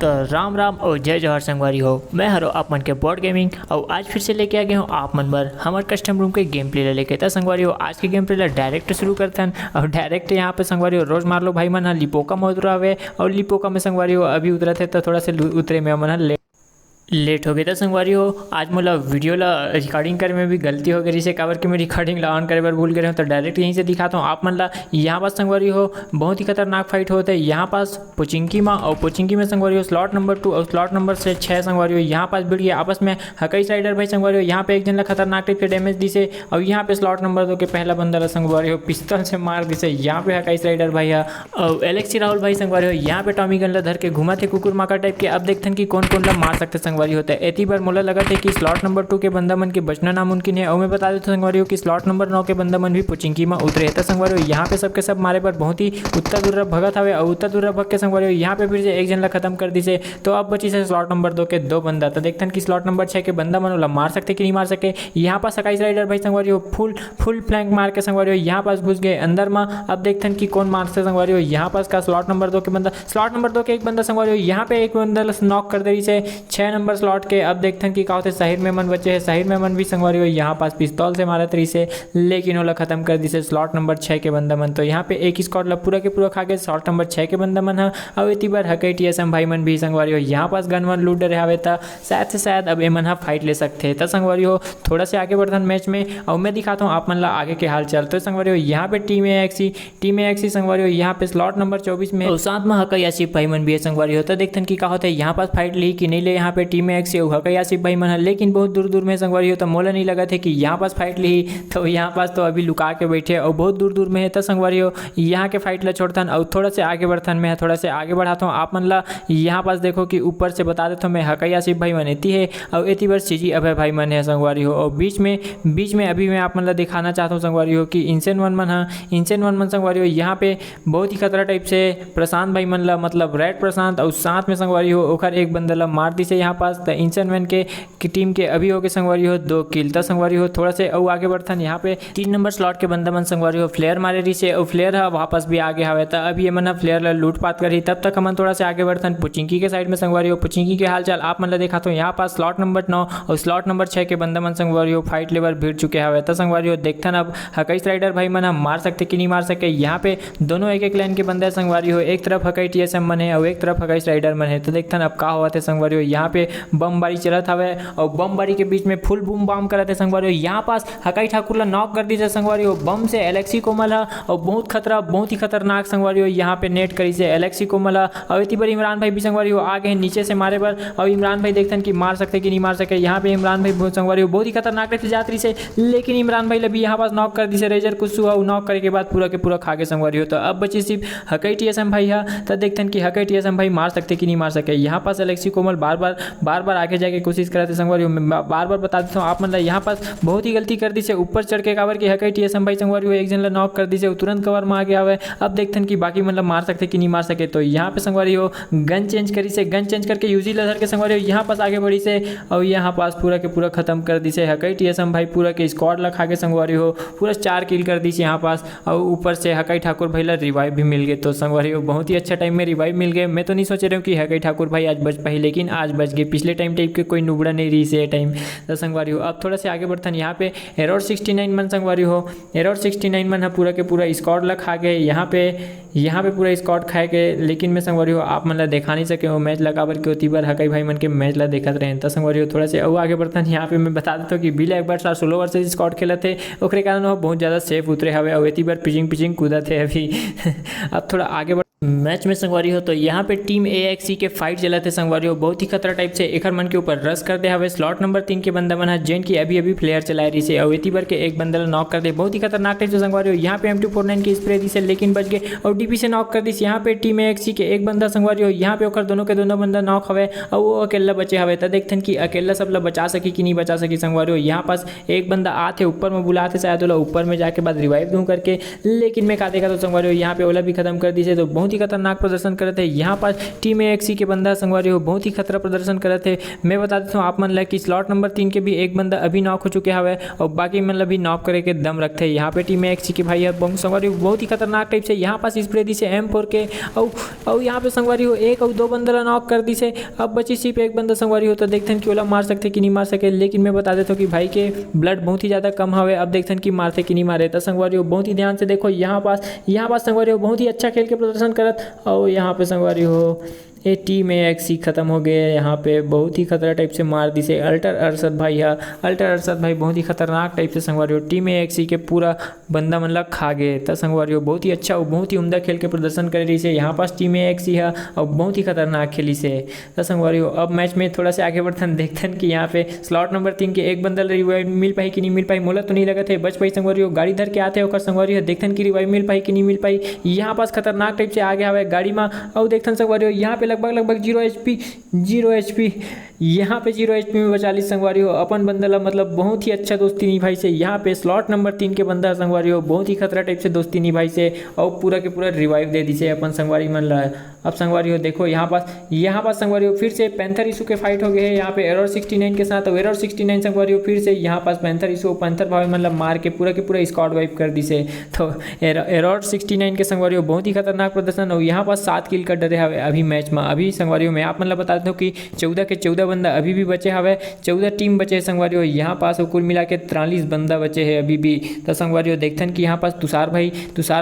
तो राम राम और जय जवाहर संगवारी हो। मैं हरो आप मन के बोर्ड गेमिंग और आज फिर से लेके आ गया हूँ आप मन पर हमारे कस्टम रूम के गेम प्ले लेके। तो संगवारी हो आज के गेम प्ले डायरेक्ट शुरू करते हैं और डायरेक्ट यहाँ पे संगवारी हो रोज मार लो भाई मन लिपोका में उतरा हुए और लिपोका में संगवारी हो अभी उतरा थे तो थोड़ा से उतरे में मन लेट हो गया था संगवारी हो। आज मतलब वीडियो ला रिकॉर्डिंग करे में भी गलती हो गई जिसे कावर के मैं रिकॉर्डिंग ला ऑन करे पर भूल गए हूँ तो डायरेक्ट यहीं से दिखाता हूँ आप मन ला। यहाँ पास संगवारी हो बहुत ही खतरनाक फाइट होते हैं यहाँ पास पोचिंकी में और पोचिंकी में संगवारी हो स्लॉट नंबर 2 और स्लॉट नंबर 6 संगवारी हो यहाँ पास भिड़ गया आपस में हकई साइडर भाई संगवारी हो। यहाँ पे एक जन ला खतरनाक टाइप के डैमेज दी से और यहाँ पे स्लॉट नंबर 2 के पहला बंदा ला संगवारी हो पिस्तौल से मार दी से यहाँ पे हकई साइडर भाई है और एलेक्सी राहुल भाई संगवारी हो यहाँ पे टॉमी गन ला धर के घुमा थे कुकुर माका टाइप के। अब देखते कि कौन कौन ला मार सकते संगवारी होता है। एती बार मोला लगा था कि स्लॉट नंबर 2 के बंदा मन के बचना नामुमकिन है और मैं बता देता संगवारी हो कि स्लॉट नंबर 9 के बंदा मन भी पोचिंकी में उतरे था संगवारी हो। यहाँ पे सबके सब मारे पर बहुत ही उत्तर दूर भगत हवे और उत्तर दूर भग के संगवारी हो यहाँ पे फिर से एक जन ला खत्म कर दी से। तो अब बची से स्लॉट नंबर 2 के 2 बंदा। तो देखते हैं कि स्लॉट नंबर 6 के बंदा मन मार सकते कि नहीं मार सके। यहाँ पास सकाइस राइडर भाई संगवारी हो फुल फ्लैंक मार के संगवारी हो यहाँ पास घुस गए अंदर में। अब देखते हैं कि कौन मारते संगवारी हो। यहाँ पास का स्लॉट नंबर 2 के बंदा स्लॉट नंबर 2 के एक बंदा संगवारी हो यहाँ पे एक बंदा नॉक कर दे रही से 6 नंबर स्लॉट के। अब देखते हैं कि का होते साहिर मेमन बचे हैं साहिर मेमन भी संगवारी हो यहाँ पास पिस्तौल से मारा तरी से लेकिन ओला खत्म कर दी से स्लॉट नंबर 6 के बंदा मन। तो यहाँ पे एक स्क्वाड ला पूरा के पूरा खा के स्लॉट नंबर 6 के बंदा मन है और इतनी बार हकई टीएसएम भाई मन भी संगवारी हो यहाँ पास गन वन लूट रहे हवे था शायद से शायद अब एमन हा फाइट ले सकते हैं। तो संगवारी हो थोड़ा से आगे बढ़ता मैच में और मैं दिखाता हूँ आप मन ला आगे के हाल चाल। तो संगवारी हो यहाँ पे टीम ए एक्सी संगवारी हो यहाँ पे स्लॉट नंबर 24 में और साथ में हकई आसिफ भाई मन भी है संगवारी हो। तो देखते हैं कि क्या होता है यहाँ पास फाइट ली कि नहीं ले यहाँ पे टीम ए एक्सी और हकई आसिफ भाई मन है लेकिन बहुत दूर दूर में संगवारी हो। तो मोला नहीं लगा थे कि यहाँ पास फाइट ली तो यहाँ पास तो अभी लुका के बैठे और बहुत दूर दूर में है। तो संगवारी हो यहाँ के फाइट ला छोड़ता और थोड़ा से आगे बढ़ता मैं थोड़ा से आगे बढ़ाता हूँ आप मन ला। यहाँ पास देखो कि ऊपर से बता देता हूँ मैं हकई आसिफ भाई मन एती है और एती बार सीजी अभय भाई मन है संगवारी हो। और बीच में अभी मैं आप मन ला दिखाना चाहता हूँ संगवारी हो कि इंसेन वन मन है इंसेन वन मन संगवारी हो यहाँ पे बहुत ही खतरा टाइप से प्रशांत भाई मन ला मतलब रेड प्रशांत और साथ में संगवारी हो ओखर एक बंदा ला मार दी से यहाँ पास। तो इंसेन वन के टीम के अभी हो के संगवारी हो 2 किल। तो संगवारी हो थोड़ा से और आगे बढ़ता यहाँ पे 3 नंबर स्लॉट के बंदा मन संगवारी हो फ्लेयर मारे रही से और फ्लेयर है वापस भी आगे हवे। तो अभी ये मन फ्लेयर ला लूटपाट करी तब तक हम थोड़ा से आगे बढ़ता पुचिंकी के साइड में संगवारी हो पुचिंकी के हाल चाल आप मन ला देखा तो यहाँ पास स्लॉट नंबर 9 और स्लॉट नंबर 6 के बंदा मन संगवारी हो फाइट लेवल भिड़ चुके हवे। तो संगवारी हो देखता अब हकई राइडर भाई मन मार सकते कि नहीं मार सके। यहाँ पे दोनों एक लाइन के बंदे संगवारी हो एक तरफ हकई टीएसएम मन है और एक तरफ हकई राइडर मन है। तो देखता अब का हुआ थे संगवारी हो यहाँ पे बमबारी चलत हवे और बमबारी के बीच में फुल बूम बाम करत है संगवारी हो। यहाँ पास हकई ठाकुर ला नॉक कर दी से संगवारी हो बम से एलेक्सी कोमल है और बहुत ही खतरनाक संगवारी हो यहाँ पे नेट करी से एलेक्सी कोमल है और इतनी बार इमरान भाई भी संगवारी हो आगे नीचे से मारे पर और इमरान भाई देखते हैं कि मार सकते कि नहीं मार सके। यहाँ पे इमरान भाई संगवारी हो बहुत ही खतरनाक जातरी से लेकिन इमरान भाई भी यहाँ पास नॉक कर दी से रेजर कुछ हुआ नॉक करे के बाद पूरा के पूरा खा के संगवारी हो। तो अब बची सिर्फ हकई टीएसएम भाई है। तो देखते हैं कि हकई टीएसएम भाई मार सकते कि नहीं मार सके। यहाँ पास एलेक्सी कोमल बार बार आगे जाके कोशिश कराते संगवारी हो बार बता देता हूँ आप मतलब यहाँ पास बहुत ही गलती कर दी से ऊपर चढ़ के कवर की हकई टीएसएम भाई संगवारी हो एक जन ला नॉक कर दी से तुरंत कवर में आ गया हुआ है। अब देखते हैं कि बाकी मतलब मार सकते कि नहीं मार सके। तो यहाँ पे संगवारी हो गन चेंज करी से गन चेंज करके यूजी लधर के संगवारी हो यहाँ पास आगे बढ़ी से और यहाँ पास पूरा के पूरा खत्म कर दी से हकई टीएसएम भाई पूरा के स्क्वाड ला खा के संगवारी हो पूरा 4 किल कर दी से यहाँ पास और ऊपर से हकई ठाकुर भाई ला रिवाइव भी मिल गए। तो संगवारी हो बहुत ही अच्छा टाइम में रिवाइव मिल गए। मैं तो नहीं सोच रहा हूँ कि हकई ठाकुर भाई आज बच पाई लेकिन आज बच गए। पिछले टाइम टाइप के कोई नुबड़ा नहीं रही से टाइम। तो संगवारी हो अब थोड़ा से आगे बढ़ता यहाँ पे एरोड 69 मन संगवारी हो एरोड 69 मन है पूरा के पूरा स्क्वाड ला खा गए यहाँ पे पूरा स्क्वाड खाए के लेकिन मैं संगवारी हो आप मन ला देखा नहीं सके वो मैच लगा बर के होती बार हकई भाई मन के मैच ला देखते रहे। तो संगवारी हो थोड़ा से और आगे बढ़ता यहाँ पे मैं बता देता हूँ कि बिल एक बार 16 ओवर से स्क्वाड खेला थे ओकरे कारण वो बहुत ज़्यादा सेफ उतरे हवे और इतनी बार पिचिंग कूदा थे अभी अब थोड़ा आगे मैच में संगवारी हो। तो यहाँ पे टीम ए एक्सी के फाइट चला थे संगवारी हो बहुत ही खतरा टाइप से एक मन के ऊपर रस कर दे हवे स्लॉट नंबर 3 के बंदा बना जेन की अभी फ्लेयर चला रही से और इतनी बार के एक बंदा नॉक कर दे बहुत ही खतरनाक टाइप से संगवारी हो। यहाँ पे M249 की स्प्रे दी से लेकिन बच गए और डीपी से नॉक कर दी। यहाँ पे टीम ए एक्सी के एक बंदा संगवारी हो यहाँ पे होकर दोनों के दोनों बंदा नॉक हवे और वो अकेला बचे हवे। तो देखते हैं कि अकेला सब ला बचा सकी कि नहीं बचा सकी संगवारी हो। यहाँ पास एक बंदा आते ऊपर में बुलाते शायद ओला ऊपर में जाके बाद रिवाइव दूँ करके लेकिन मैं का देखा तो संगवारी हो यहाँ पे ओला भी खत्म कर दी से। तो बहुत बहुत ही खतरनाक प्रदर्शन करे थे। यहाँ पर टीम एक्सी के बंदा संगवारी हो बहुत ही खतरा प्रदर्शन करे थे। मैं बता देता हूँ आप मन ला कि स्लॉट नंबर 3 के भी एक बंदा अभी नॉक हो चुके हवे और बाकी मतलब भी नॉक करे के दम रखते हैं। यहाँ पे टीम एक्सी के भाई संगवारी बहुत ही खतरनाक टाइप से यहाँ पास स्प्रे दी से M4 के और यहाँ पे संगवारी हो एक और दो बंदा नॉक कर दी से। अब बची सिर्फ एक बंदा संगवारी हो तो देखते हैं कि ओला मार सकते कि नहीं मार सके, लेकिन मैं बता देता हूँ कि भाई के ब्लड बहुत ही ज़्यादा कम हवे। अब देखते हैं कि मारते कि नहीं मारे। तो संगवारी हो बहुत ही ध्यान से देखो यहाँ पास संगवारी हो बहुत ही अच्छा खेल के प्रदर्शन करत और यहाँ पे संगवारी हो ये टीम एक्सी खत्म हो गए। यहाँ पे बहुत ही खतरा टाइप से मार दी से अल्टर अरशद भाई है। अल्टर अरशद भाई बहुत ही खतरनाक टाइप से संगवारी हो टीम एक्सी के पूरा बंदा मतलब खा गए। तो संगवारी हो बहुत ही अच्छा और बहुत ही उम्दा खेल के प्रदर्शन कर रही से। यहाँ पास टीम एक्सी है और बहुत ही खतरनाक खेली से। तो संगवारी हो अब मैच में थोड़ा सा आगे बढ़ते देखते हैं कि यहाँ पे स्लॉट नंबर 3 के एक बंदा रिवाइव मिल पाई कि नहीं मिल पाई। मोला तो नहीं लगा थे बच पाई संगवारी हो गाड़ी धर के आते होकर संगवारी हो देखते हैं कि रिवाइव मिल पाई कि नहीं मिल पाई। यहाँ पास खतरनाक टाइप से आगे आवे गाड़ी में और देखते हैं संगवारी हो यहाँ पे लगभग 0 HP यहाँ पे 0 HP में बचा ली संगवारी हो अपन बंदा मतलब बहुत ही अच्छा दोस्ती निभाई से। यहाँ पे स्लॉट नंबर 3 के बंदा संगवारी हो बहुत ही खतरा टाइप से दोस्ती निभाई से और पूरा के पूरा रिवाइव दे दी से अपन संगवारी मन ला। अब संगवारी हो देखो यहाँ पास संगवारी हो फिर से पैंथर इशू के फाइट हो गए हैं यहाँ पे एरर 69 के साथ। एरर 69 संगवारी हो फिर से यहाँ पास पैंथर भाई मतलब मार के पूरा स्क्वाड वाइप कर दी से। तो एरर 69 के संगवारी हो बहुत ही खतरनाक प्रदर्शन और यहाँ पास 7 किल का डरे हवे अभी मैच में। अभी संगवारी हो मैं आप मतलब बता देता हूँ कि 14 के 14 बंदा अभी भी बचे हवे। 14 टीम बचे है संगवारी हो यहाँ पास कुल मिला के 43 बंदा बचे है अभी भी। तो संगवारी हो देखते हैं कि यहाँ पास तुषार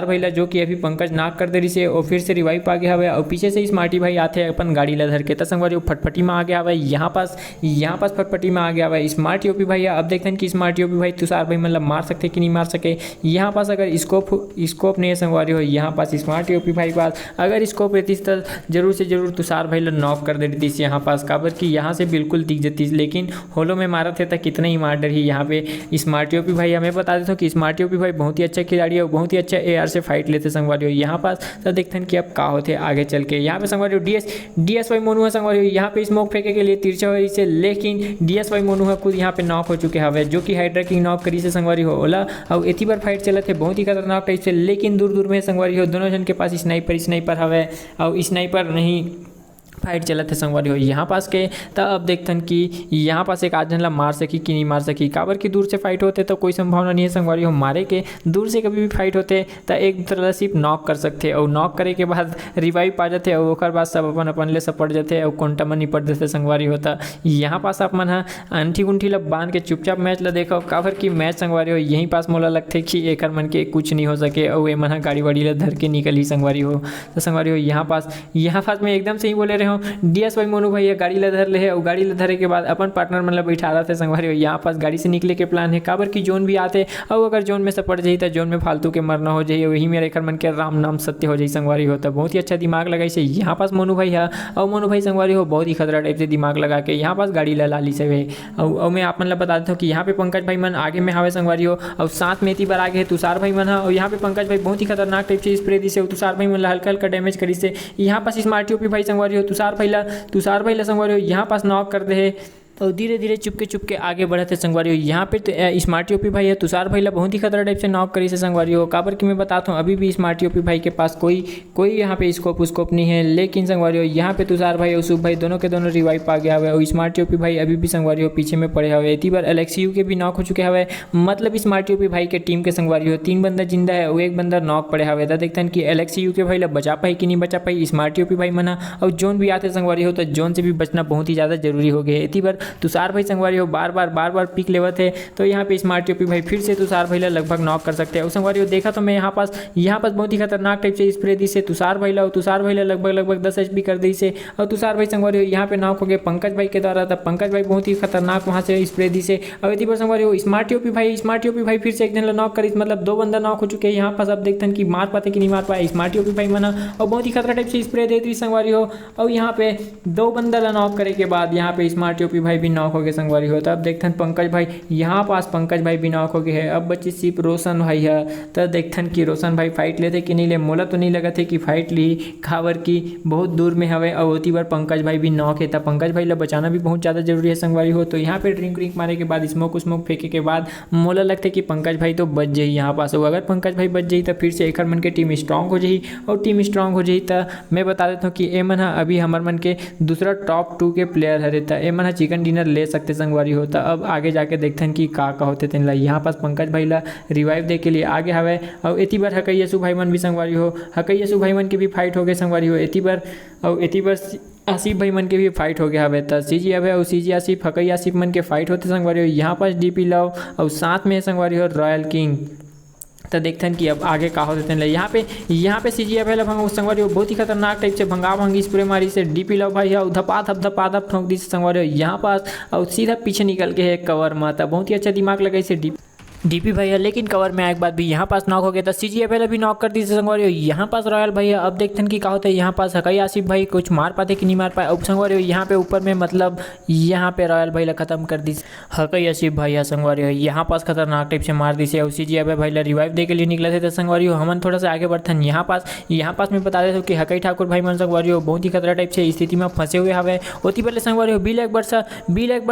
भाई ला जो कि अभी पंकज नाक कर दे रही से और फिर से रिवाइव आ गया हवे और पीछे से स्मार्टी भाई आते हैं अपन गाड़ी ला धर के। तो संगवारी हो फटफटी में आ गया हवे यहाँ पास फटफटी में आ गया हवे स्मार्ट ओपी भाई। अब देखते हैं कि स्मार्ट ओपी भाई तुषार भाई मतलब मार सकते कि नहीं मार सके। यहाँ पास अगर स्कोप नहीं है संगवारी हो यहाँ पास स्मार्ट ओपी भाई पास अगर स्कोप रहती तो जरूर से जरूर तुषार भाई ला नॉक कर देती थी यहाँ पास काबर की यहाँ से बिल्कुल दिख जाती, लेकिन होलो में मारा थे तो कितना ही मार डर ही। यहाँ पे स्मार्ट ओपी भाई हमें बता देता हूँ कि स्मार्ट ओपी भाई बहुत ही अच्छा खिलाड़ी है और बहुत ही अच्छा AR से फाइट लेते संगवारी हो यहाँ पास। तो देखते हैं कि अब का होते आगे चल के। यहाँ पे संगवारी हो DSY मोनू है संगवारी हो यहाँ पे स्मोक फेंके के लिए तिरछा हो रही से, लेकिन DSY मोनू है खुद यहाँ पे नॉक हो चुके हवे जो कि हाइड्रा किंग नॉक करी से संगवारी हो ओला और एती बार फाइट चलत है बहुत ही खतरनाक टाइप से, लेकिन दूर में संगवारी हो दोनों जन के पास स्नाइपर हवे और स्नाइपर नहीं फाइट चला थे संगवारी हो यहाँ पास के। तो अब देखते हैं कि यहाँ पास एक आदमी ला मार सकी कि नहीं मार सकी काबर की दूर से फाइट होते तो कोई संभावना नहीं है संगवारी हो मारे के। दूर से कभी भी फाइट होते तो एक तरह सिर्फ नॉक कर सकते और नॉक करे के बाद रिवाइव पा जाते और ओकर बाद सब अपन ले सपट जाते और कोंटा में निपट देते संगवारी होता। यहाँ पास आप मन अंठी गुंठी ला बांध के चुपचाप मैच ला देखो काबर की मैच संगवारी हो यहीं पास मोला लगते कि एक मन के कुछ नहीं हो सके और ये मन गाड़ी वाड़ी ला धर के निकली संगवारी हो। तो संगवारी हो यहाँ पास में एकदम से ही बोले रहे हो DSY मोनू भैया गाड़ी ला धर ले है और गाड़ी ला धरे के बाद अपन पार्टनर मतलब बैठा रहा थे संगवारी हो यहाँ पास गाड़ी से निकले के प्लान है काबर की जोन भी आते और अगर जोन में सपट जाइए तो जोन में फालतू के मरना हो जाइए वही मेरे कर मन के राम नाम सत्य हो जाए संगवारी हो। तो बहुत ही अच्छा दिमाग लगाई से यहाँ पास मोनू भाई है और मोनू भाई संगवारी हो बहुत ही खतरा टाइप से दिमाग लगा के यहाँ पास गाड़ी ला ली से और मैं आप मतलब बता देता हूँ कि यहाँ पे पंकज भाई मन आगे में हावे संगवारी हो और साथ में इतनी बार आगे है तुषार भाई मन है और यहाँ पे पंकज भाई बहुत ही खतरनाक टाइप से स्प्रे दी से तुषार भाई मन हल्का डैमेज करी से। यहाँ पास स्मार्ट ओपी भाई संगवारी हो तुषार भाई ला संगवारी हो यहाँ पास नॉक कर दे और धीरे धीरे चुपके आगे बढ़े थे संगवारी हो। यहाँ पे तो स्मार्ट ओपी भाई है तुषार भाई ला बहुत ही खतरा टाइप से नॉक करी से संगवारी हो काबर की मैं बताता हूँ अभी भी स्मार्ट ओपी भाई के पास कोई यहाँ पे स्कोप नहीं है, लेकिन संगवारी हो यहाँ पे तुषार भाई और शुभ भाई दोनों के दोनों रिवाइव आ गया हुआ है और स्मार्ट ओपी भाई अभी भी संगवारी हो पीछे में पड़े हुए। इतनी बार LXU के भी नॉक हो चुके हुए मतलब स्मार्ट ओपी भाई के टीम के संगवारी हो 3 बंदा जिंदा है और 1 बंदा नॉक पड़े हुए। देखते हैं कि LXU के भाई ला बचा पाई कि नहीं बचा पाई। स्मार्ट ओपी भाई मना और जोन भी आते संगवारी हो तो जोन से भी बचना बहुत ही ज़्यादा जरूरी हो गया। इतनी बार तुषार भाई संगवारी हो बार बार पिक लेवत है तो यहाँ पे स्मार्ट ओपी भाई फिर से तुषार भाई ला लगभग नॉक कर सकते हैं। उस संगवारी हो देखा तो मैं यहाँ पास बहुत ही खतरनाक टाइप से स्प्रे दी से तुषार भाई ला लगभग 10 HP कर दी से और तुषार भाई संगवारी हो यहाँ पे नॉक हो गए पंकज भाई के द्वारा। था पंकज भाई बहुत ही खतरनाक वहाँ से स्प्रे दी से और इतनी बार संगवारी हो स्मार्ट ओपी भाई फिर से एक जन नॉक करी मतलब 2 बंदा नॉक हो चुके हैं। यहाँ पास अब देखते हैं कि मार पाते कि नहीं मार पाए। स्मार्ट ओपी भाई मना और बहुत ही खतरा टाइप से स्प्रे देती संगवारी हो और यहाँ पे 2 बंदा नॉक करे के बाद यहाँ पे स्मार्ट ओपी भाई भी नॉक हो गए संगवारी हो। तब देखथन पंकज भाई यहाँ पास पंकज भाई भी नॉक हो गए है। अब बची सिर्फ रोशन भाई है। तब देखथन कि रोशन भाई फाइट लेते कि नहीं ले, मोला तो नहीं लगा थे कि फाइट ली, खाबर की बहुत दूर में हवे और होती बार पंकज भाई भी नॉक है। तब पंकज भाई ला बचाना भी बहुत ज़्यादा जरूरी है संगवारी हो। तो यहाँ पे ड्रिंक मारे के बाद स्मोक फेंके के बाद मोला लगता कि पंकज भाई तो बच जाई यहाँ पास। अगर पंकज भाई बच जाई तो फिर से एक मन के टीम स्ट्रांग हो जाई और टीम स्ट्रांग हो जाई तो मैं बता देता हूँ कि ए मन अभी हमार मन के दूसरा टॉप 2 के प्लेयर हरे था। ए मन चिकन डिनर ले सकते संगवारी हो। तो अब आगे जाके देखते कि का होते तेन ला। यहाँ पास पंकज भाई ला रिवाइव दे के लिए आगे हवे और एती बार हकैयसु भाई मन भी संगवारी हो। हकैयसु भाई मन के भी फाइट हो गए संगवारी हो एती बार। और एती बार आसिफ भाई मन के भी फाइट हो गया हवे। तो सीजी हवे और सीजी आसिफ हकई आसिफ मन के फाइट होते संगवारी हो। यहाँ पास डीपी लव और साथ में संगवारी हो रॉयल किंग। तो देखते हैं कि अब आगे का हो देते हैं। यहाँ पे सीजी अवेल भंग संगवारी हो बहुत ही खतरनाक टाइप से भंगा भंगी स्प्रे मारी से डीपी लव भाई है धपा धप ठोंक दी से संगवारी हो यहाँ पास और सीधा पीछे निकल के है कवर में। तो बहुत ही अच्छा दिमाग लगाई से डीपी भैया। लेकिन कवर में आए के बाद भी यहाँ पास नॉक हो गया था। सीजी पहले भी नॉक कर दी संगवारी हो यहाँ पास रॉयल भैया। अब देखते हैं कि क्या होता है। यहाँ पास हकई आसिफ भाई कुछ मार पाते कि नहीं मार पाए। अब संगवारी हो यहाँ पे ऊपर में मतलब यहाँ पे रॉयल भैया खत्म कर दी हकई आसिफ भैया संगवारी हो यहाँ पास खतरनाक टाइप से मार दी से। और सीजी भैया रिवाइव दे के लिए निकले थे। तो संगवारी हो हमन थोड़ा सा आगे बढ़थन। यहाँ पास मैं बता देता हूँ कि हकई ठाकुर भाई मन संगवारी हो बहुत ही खतरा टाइप से स्थिति में फंसे हुए हवे। होती पहले संगवारी हो बी लेग वर्षा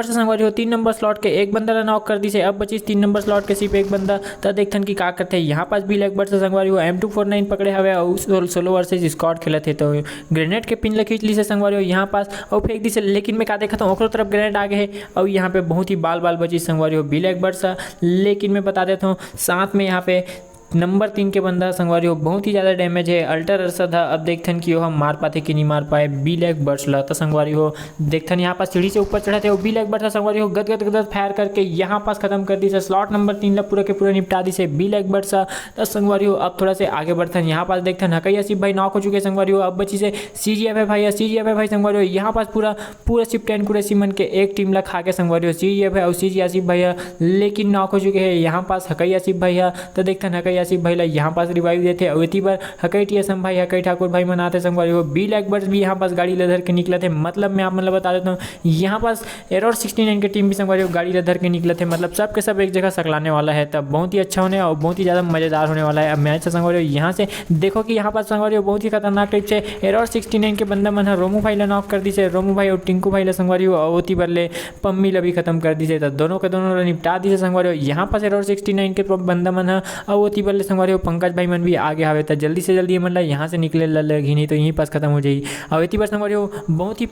संगवारी हो 3 नंबर स्लॉट के एक बंदा नॉक कर दी से। अब बची 3 नंबर स्लॉट के सिर्फ एक बंदा। तो देखथन कि का करते हैं। यहाँ पास भी लेग बर्ड से संगवारी हो M249 पकड़े हवे और सोलो वर्सेस स्क्वाड खेलत थे। तो ग्रेनेड के पिन खींच ली से संगवारी हो यहाँ पास और फेंक दी से। लेकिन मैं का देखा हूँ ओकरो तरफ ग्रेनेड आगे है और यहाँ पे बहुत ही बाल बची संगवारी हो बी लेग बर्ड सा। लेकिन मैं बता देता हूँ साथ में यहाँ पे नंबर 3 के बंदा संगवारी हो बहुत ही ज़्यादा डैमेज है अल्टर अरसद है। अब देखथन कि हम मार पाते कि नहीं मार पाए बी लेग बर्ड्स ला। तो संगवारी हो देखथन यहाँ पास सीढ़ी से ऊपर चढ़ा थे वो बी लेग बर्ड्स संगवारी हो गद फायर करके यहाँ पास खत्म कर दी से। स्लॉट नंबर 3 ला पूरा के पूरा निपटा दी से बी लेग बर्ड्स। तो संगवारी हो अब थोड़ा से आगे बढ़थन। यहाँ पास देखथन हकई आसिफ भाई नॉक हो चुके संगवारी हो। अब बची से CGF भाई संगवारी हो यहाँ पास पूरा सिर्फ 10 कुरेसी मन के एक टीम ला खा के संगवारी हो CGF है और CG आसिफ भैया लेकिन नॉक हो चुके हैं यहाँ पास हकई आसिफ भैया। तो देखथन हकई आसिफ भाई यहाँ पास रिवाइव देते और इतनी बार हकई TSM भाई हकई ठाकुर भाई मनाते संगवारी हो बी लेग बर्ड्स भी यहाँ पास गाड़ी लेधर के निकले थे। मतलब मैं आप मतलब बता देता हूँ यहाँ पास एरर 69 की टीम भी संगवारी हो गाड़ी लेधर के निकले थे। मतलब सब के सब एक जगह सकलाने वाला है। तब बहुत ही अच्छा होने और बहुत ही ज़्यादा मज़ेदार होने वाला है अब मैच से संगवारी हो। यहाँ से देखो कि यहाँ पास संगवारी हो बहुत ही खतरनाक टाइप से एरर 69 के बंदा मन है रोमू भाई ला नॉक कर दी से। रोमू भाई और टिंकू भाई ला संगवारी हो अवती बल्ले पम्मी ला भी खत्म कर दी से। तो दोनों के दोनों निपटा दी से संगवारी हो। यहाँ पास एरर 69 के बंदा मन है अवती बल्ले संगवारी हो पंकज भाई मन भी आगे आवे। तो जल्दी से जल्दी मतलब यहाँ से निकले लगी नहीं तो यहीं पास खत्म हो जाएगी। और इतनी बार संगवारी हो बहुत ही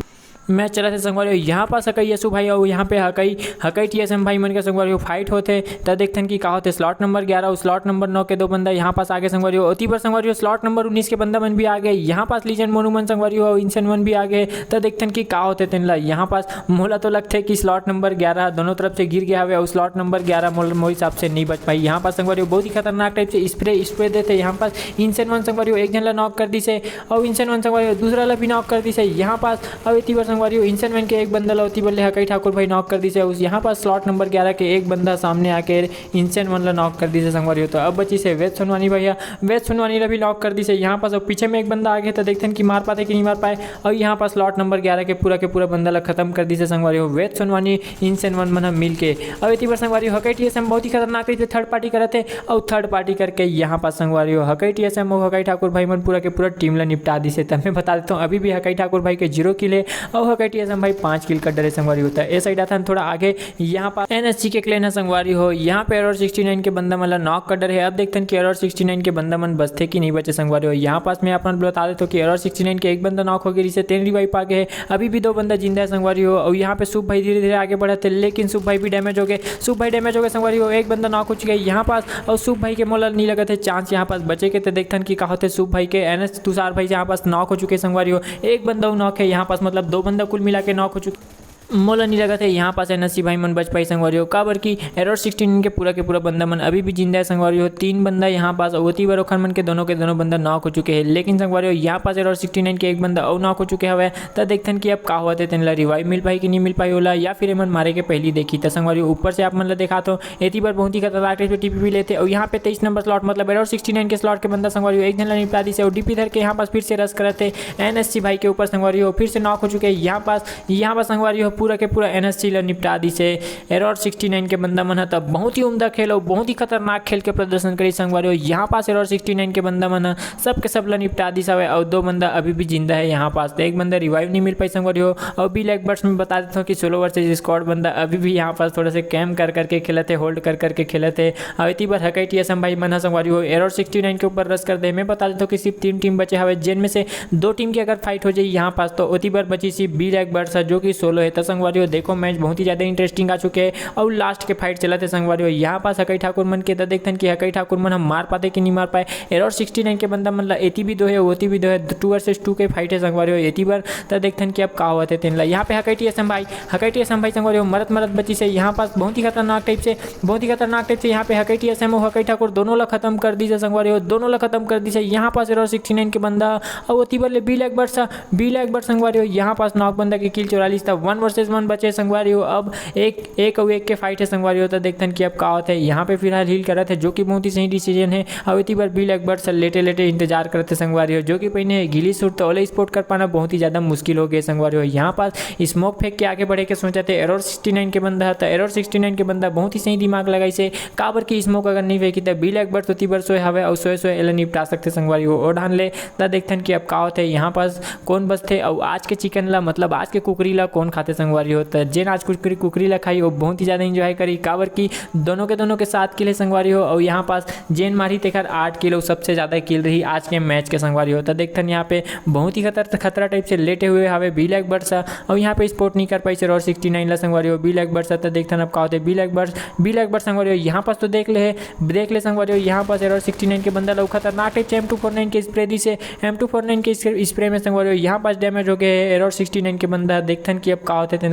मैच चला थे संगवारी हो। यहाँ पास हकई यसु भाई और यहाँ पे हकई TSM भाई मन के संगवारी हो फाइट होते। तब देखते कि का होते स्लॉट नंबर 11 और स्लॉट नंबर 9 के 2 बंदा यहाँ पास आगे संगवारी हो। अति बार संगवारी हो स्लॉट नंबर 19 के बंदा मन भी आगे। यहाँ पास लीजेंड मोनूमन संगवारी हो इंसन मन भी आगे। तब देखते कि का होते तेन ला। यहाँ पास मोला तो लगते कि स्लॉट नंबर 11 दोनों तरफ से गिर गया है और स्लॉट नंबर 11 मोल हिसाब से नहीं बच पाई। यहाँ पास संगवारी हो बहुत ही खतरनाक टाइप से स्प्रे देते। यहाँ पास इंसन वन संगवारी हो एक जन ला नॉक कर दी से और इंसन वन संगवारी हो दूसरा ला भी नॉक कर दी से। यहाँ पास और इतनी बार संगवारी हो इंसन वन एक बंदा लौती बल्ले हकई ठाकुर भाई नॉक कर दी से। उस यहाँ पास स्लॉट नंबर 11 के एक बंदा सामने आके इंसन वन ला नॉक कर दी से संगवारी हो। तो अब बची से वेद सोनवानी भैया वेद सोनवानी ला भी नॉक कर दी से। यहाँ पास पीछे में एक बंदा आगे तो देखते हैं कि मार पाते कि नहीं मार पाए। और यहाँ पास स्लॉट नंबर 11 के पूरा बंदा ला खत्म कर दी से संगवारी हो वेद सोनवानी इंसन वन मन मिल के। अब इतनी बार संगवारी हो हकई TSM बहुत ही खतरनाक थे थर्ड पार्टी करे थे और थर्ड पार्टी करके यहाँ पास संगवारी हो हकई TSM और हकई ठाकुर भाई मन पूरा के पूरा टीम ला निपटा दी से। तब मैं बता देता हूँ अभी भी हकई ठाकुर भाई के 0 किल है और हकई TSM भाई 5 किल का डरे संगवारी होता है। ए साइड आता है थोड़ा आगे यहाँ पर NSG के क्लेन है संगवारी हो। यहाँ पे एरर 69 के बंदा मतलब नॉक कर डर है। अब देखते हैं कि एरर 69 के बंदा मन बचते कि नहीं बचे संगवारी हो। यहाँ पास मैं अपन बता देता हूँ कि एरर 69 के एक बंदा नॉक हो गया जिससे 3 रिवाइव आ गए है। अभी भी 2 बंदा जिंदा है संगवारी हो। और यहाँ पे शुभ भाई धीरे धीरे आगे बढ़े थे लेकिन शुभ भाई भी डैमेज हो गए। शुभ भाई डैमेज हो गए संगवारी हो एक बंदा नॉक हो चुका है यहाँ पास और शुभ भाई के मोला नहीं लगा थे चांस यहाँ पास बचे के। तो देखते हैं कि का होते शुभ भाई के NS तुषार भाई यहाँ पास नॉक हो चुके संगवारी हो। एक बंदा नॉक है यहाँ पास मतलब 2 बंदा कुल मिला के नॉक हो चुके मोला नहीं लगा था यहाँ पास NSG भाई मन बच पाई संगवारी हो। काबर की एरर 16 के पूरा बंदा मन अभी भी जिंदा है संगवारी हो। 3 बंदा यहाँ पास अवती बार ओखर मन के दोनों बंदा नॉक हो चुके हैं। लेकिन संगवारी हो यहाँ पास एरर 69 के एक बंदा और नॉक हो चुके हवे। तब देखते हैं कि अब का हुआ थे तेन ला रिवाइव मिल पाई कि नहीं मिल पाई होला या फिर मन मारे के पहली देखी। तो संगवारी ऊपर से आप मन ला देखा तो एती बार बहुत ही खतरनाक टाइप से TPP लेते और यहाँ पे 23 नंबर स्लॉट मतलब एरर 69 के स्लॉट के बंदा संगवारी हो एक जन ला निपटा दी से और DP धर के यहाँ पास फिर से रस करते NSG भाई के ऊपर संगवारी हो फिर से नॉक हो चुके हैं। यहाँ पास संगवारी हो पूरा के पूरा NSC ला निपटा दी से। एरर 69 के बंदा मन तब बहुत ही उम्दा खेल और बहुत ही खतरनाक खेल के प्रदर्शन करी संगवारी हो। यहाँ पास एरर 69 के बंदा मन सब के सब ला निपटा दी सवे और 2 बंदा अभी भी जिंदा है यहाँ पास। तो एक बंदा रिवाइव नहीं मिल पाई संगवारी हो। और बी लैक बर्ड्स में बता देता हूँ कि 16 वर्सेज स्क्वाड बंदा अभी भी यहाँ पास थोड़ा से कैम कर करके खेले थे, होल्ड कर करके खेले थे। और इतनी बार हकई TSM भाई मन संगवारी हो एरर 69 के ऊपर रस कर दे। मैं बता देता हूँ कि सिर्फ 3 टीम बचे हवे, जिनमें से 2 टीम की अगर फाइट हो जाए यहाँ पास तो उतनी बार बची सिर्फ बी लैक बर्ड्स जो कि 16 है। तो संगवारी हो देखो मैच बहुत ही ज़्यादा इंटरेस्टिंग आ चुके हैं और लास्ट के फाइट चला थे संगवारी हो। यहाँ पास हकई ठाकुर मन के देखते हैं कि हकई ठाकुर मन हम मार पाते कि नहीं मार पाए। एरर 69 के बंदा मतलब एती भी 2 है, होती भी 2 है, 2 वर्सेस 2 के फाइट है संगवारी हो। एती बार तो देखते हैं कि अब का हुआ थे तीन ला। यहाँ पे हकई TSM भाई संगवारी हो मरत बची से यहाँ पास बहुत ही खतरनाक टाइप से यहाँ पे हकई TSM और हकई ठाकुर दोनों ला खत्म कर दी से संगवारी हो, दोनों ला खत्म कर दी से। यहाँ पास एरर 69 के बंदा और होती बल्ले बी लैक बर्ड संगवारी हो। यहाँ पास नॉक बंदा की किल 44 था, 1 वर्सेस 1 बचे संगवारी हो। अब एक के फाइट है संगवारी हो। तो देखते हैं कि अब का होता है। यहाँ पे फिलहाल हील कर रहे थे जो कि बहुत ही सही डिसीजन है। और इतनी बार बी लैक बर्ड लेटे इंतजार करते संगवारी हो, जो कि पहले गिली सूट तो ओले स्पोर्ट कर पाना बहुत ही ज़्यादा मुश्किल हो गया संगवारी हो। यहाँ पास स्मोक फेंक के आगे बढ़े के सोचा थे एरर 69 के बंदा था। एरर 69 के बंदा बहुत ही सही दिमाग लगाई से काबर की स्मोक अगर नहीं फेंकी तो बी लैक बर्ड होती बार सोए हवे और सोए एल निपटा सकते संगवारी हो और ढान ले। तो देखते हैं कि अब का होते हैं। यहाँ पास कौन बचते और आज के चिकन ला मतलब आज के कुकरी ला कौन खाते संगवारी हो। तो जेन आज कुकरी ला खाई वो बहुत ही ज़्यादा इंजॉय करी काबर की दोनों के साथ किले संगवारी हो। और यहाँ पास जेन मारी तेखर 8 किलो सबसे ज़्यादा किल रही आज के मैच के संगवारी हो। तो देखते हैं यहाँ पे बहुत ही खतरा टाइप से लेटे हुए हवे बी लैक बर्ड्स और यहाँ पे स्पोर्ट नहीं कर पाई से और 69 ला संगवारी हो। बी लैक बर्ड्स तो देखते हैं अब का होते। बी लैक बर्ड्स संगवारी हो यहाँ पास तो देख ले संगवारी हो। यहाँ पास एरर 69 के बंदा लोग खतरनाक टाइप से M249 के स्प्रे दी से M249 के स्प्रे में संगवारी हो। यहाँ पास डैमेज हो गए एरर 69 के बंदा। देखते हैं कि अब का होते थे।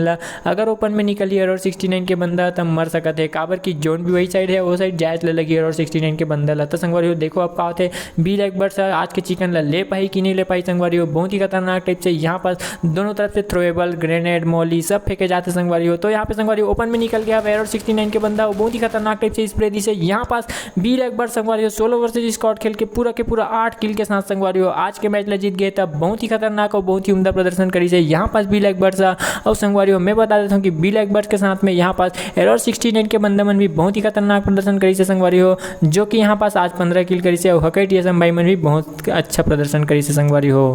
अगर ओपन में निकली एरर 69 के बंदा तब मर सकते है काबर की जोन भी वही साइड है, वो साइड जायज ले लगी एरर 69 के बंदा ला। तो संगवारी हो देखो अब का होते। बी लैक बर्ड्स आज के चिकन ला ले पाई कि नहीं ले पाई संगवारी हो। बहुत ही खतरनाक टाइप से यहाँ पास दोनों तरफ से थ्रोएबल ग्रेनेड मॉली सब फेंके जाते संगवारी हो। तो यहाँ पे संगवारी ओपन में निकल गया एरर 69 के बंदा बहुत ही खतरनाक टाइप से स्प्रे दी से। यहाँ पास बी लैक बर्ड संगवारी हो 16 वर्सेज स्क्वाड खेल के पूरा 8 किल के साथ संगवारी हो आज के मैच ला जीत गए। तब बहुत ही खतरनाक और बहुत ही उम्दा प्रदर्शन करी से यहाँ पास बी लैक बर्ड्स और संगवारी हो। मैं बता देता हूँ कि बी लैक बर्ड्स के साथ में यहाँ पास एरर 69 के बंदा मन भी बहुत ही खतरनाक प्रदर्शन करी से संगवारी हो, जो कि यहाँ पास आज 15 किल करी से। और हकई TSM भाई मन भी बहुत अच्छा प्रदर्शन करी से संगवारी हो।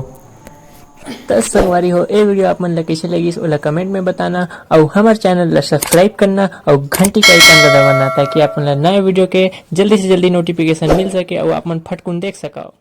तो संगवारी हो ये वीडियो आप मन ला कैसे लगी ओला कमेंट में बताना और हमारे चैनल ला सब्सक्राइब करना और घंटी का आइकन दबाना ताकि आप नए वीडियो के जल्दी से जल्दी नोटिफिकेशन मिल सके और आप मन फटकुन देख सको।